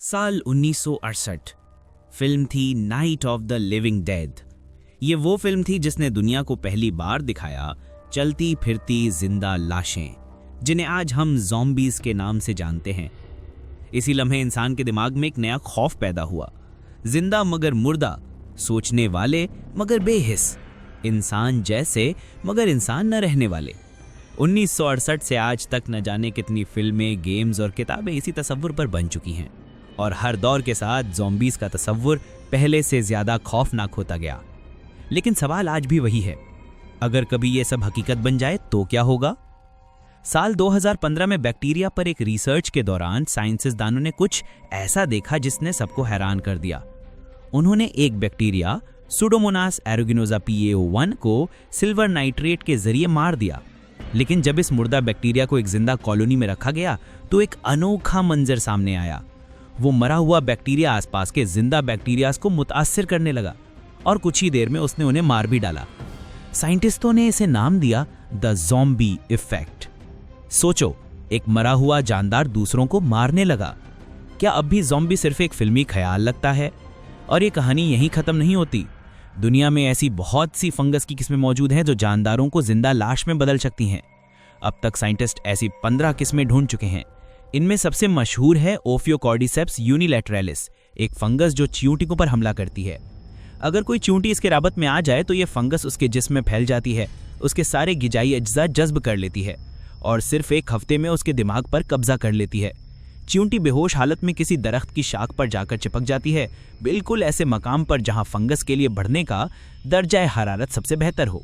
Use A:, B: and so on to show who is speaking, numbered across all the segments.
A: साल 1968 फिल्म थी night of the living dead. ये वो फिल्म थी जिसने दुनिया को पहली बार दिखाया चलती फिरती जिंदा लाशें, जिन्हें आज हम ज़ॉम्बीज के नाम से जानते हैं। इसी लम्हे इंसान के दिमाग में एक नया खौफ पैदा हुआ। जिंदा मगर मुर्दा, सोचने वाले मगर बेहिस, इंसान जैसे मगर इंसान न रहने वाले। 1968 से आज तक न जाने कितनी फिल्में, गेम्स और किताबें इसी तस्वुर पर बन चुकी हैं, और हर दौर के साथ ज़ॉम्बीज का तस्वुर पहले से ज्यादा खौफनाक होता गया। लेकिन सवाल आज भी वही है, अगर कभी ये सब हकीकत बन जाए तो क्या होगा? साल 2015 में बैक्टीरिया पर एक रिसर्च के दौरान साइंसदानों ने कुछ ऐसा देखा जिसने सबको हैरान कर दिया। उन्होंने एक बैक्टीरिया सुडोमोनास एरोगेनोसा PaO1 को सिल्वर नाइट्रेट के जरिए मार दिया। लेकिन जब इस मुर्दा बैक्टीरिया को एक जिंदा कॉलोनी में रखा गया तो एक अनोखा मंजर सामने आया। वो मरा हुआ बैक्टीरिया आसपास के जिंदा बैक्टीरियाज को मुतासिर करने लगा और कुछ ही देर में उसने उन्हें मार भी डाला। साइंटिस्टों ने इसे नाम दिया द ज़ॉम्बी इफेक्ट। सोचो, एक मरा हुआ जानदार दूसरों को मारने लगा। क्या अब भी ज़ॉम्बी सिर्फ एक फिल्मी ख्याल लगता है? और ये कहानी यहीं खत्म नहीं होती। दुनिया में ऐसी बहुत सी फंगस की किस्में मौजूद हैं जो जानदारों को जिंदा लाश में बदल सकती हैं। अब तक साइंटिस्ट ऐसी 15 किस्में ढूंढ चुके हैं। इनमें सबसे मशहूर है ओफियोकॉर्डिसेप्स यूनिलैटरलिस, एक फंगस जो चींटियों पर हमला करती है। अगर कोई चींटी इसके राबत में आ जाए तो ये फंगस उसके जिस्म में फैल जाती है, उसके सारे गिजाई अज्जा जज्ब कर लेती है और सिर्फ एक हफ्ते में उसके दिमाग पर कब्जा कर लेती है। चींटी बेहोश हालत में किसी दरख्त की शाख पर जाकर चिपक जाती है, बिल्कुल ऐसे मकाम पर जहां फंगस के लिए बढ़ने का दर्जा हरारत सबसे बेहतर हो।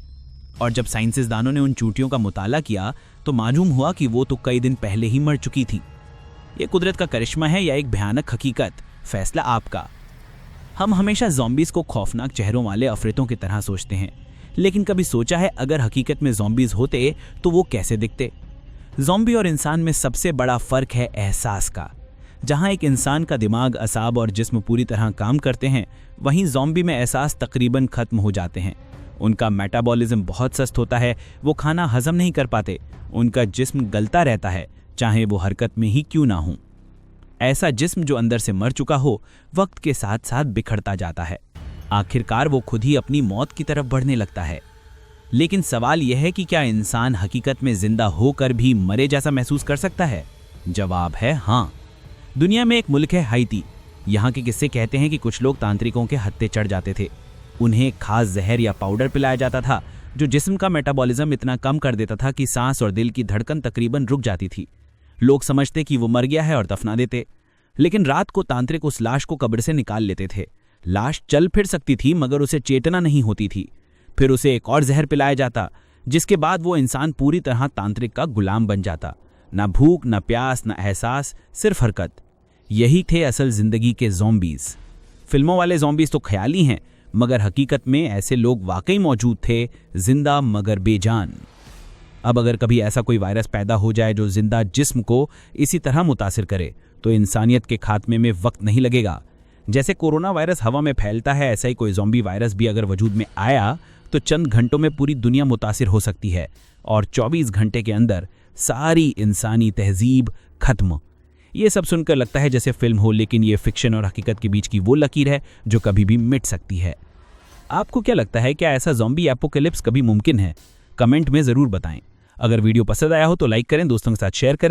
A: और जब साइंसदानों ने उन चींटियों का मुताला किया तो मालूम हुआ कि वो तो कई दिन पहले ही मर चुकी थी। ये कुदरत का करिश्मा है या एक भयानक हकीकत? फैसला आपका। हम हमेशा ज़ॉम्बीज को खौफनाक चेहरों वाले अफरीतों की तरह सोचते हैं, लेकिन कभी सोचा है अगर हकीकत में ज़ॉम्बीज होते तो वो कैसे दिखते? ज़ॉम्बी और इंसान में सबसे बड़ा फर्क है एहसास का। जहां एक इंसान का दिमाग, असाब और जिस्म पूरी तरह काम करते हैं, वहीं ज़ॉम्बी में एहसास तकरीबन खत्म हो जाते हैं। उनका मेटाबॉलिज्म बहुत सस्त होता है, वो खाना हजम नहीं कर पाते, उनका जिस्म गलता रहता है चाहे वो हरकत में ही क्यों ना हो। ऐसा जिस्म जो अंदर से मर चुका हो वक्त के साथ साथ बिखरता जाता है। आखिरकार वो खुद ही अपनी मौत की तरफ बढ़ने लगता है। लेकिन सवाल यह है कि क्या इंसान हकीकत में जिंदा होकर भी मरे जैसा महसूस कर सकता है? जवाब है हाँ। दुनिया में एक मुल्क है हाइती। यहाँ के किस्से कहते हैं कि कुछ लोग तांत्रिकों के हत्थे चढ़ जाते थे। उन्हें खास जहर या पाउडर पिलाया जाता था जो जिस्म का मेटाबॉलिज्म इतना कम कर देता था कि सांस और दिल की धड़कन तकरीबन रुक जाती थी। लोग समझते कि वो मर गया है और दफना देते। लेकिन रात को तांत्रिक उस लाश को कब्र से निकाल लेते थे। लाश चल फिर सकती थी मगर उसे चेतना नहीं होती थी। फिर उसे एक और जहर पिलाया जाता, जिसके बाद वो इंसान पूरी तरह तांत्रिक का गुलाम बन जाता। ना भूख, ना प्यास, ना एहसास, सिर्फ हरकत। यही थे असल जिंदगी के ज़ॉम्बीज। फिल्मों वाले ज़ॉम्बीज तो ख्याली हैं, मगर हकीकत में ऐसे लोग वाकई मौजूद थे, जिंदा मगर बेजान। अब अगर कभी ऐसा कोई वायरस पैदा हो जाए जो जिंदा जिस्म को इसी तरह मुतासिर करे तो इंसानियत के खात्मे में वक्त नहीं लगेगा। जैसे कोरोना वायरस हवा में फैलता है, ऐसा ही कोई ज़ॉम्बी वायरस भी अगर वजूद में आया तो चंद घंटों में पूरी दुनिया मुतासिर हो सकती है और 24 घंटे के अंदर सारी इंसानी तहजीब खत्म। ये सब सुनकर लगता है जैसे फिल्म हो, लेकिन ये फिक्शन और हकीकत के बीच की वो लकीर है जो कभी भी मिट सकती है। आपको क्या लगता है, क्या ऐसा ज़ॉम्बी एपोकलिप्स कभी मुमकिन है? कमेंट में ज़रूर बताएं। अगर वीडियो पसंद आया हो तो लाइक करें, दोस्तों के साथ शेयर करें।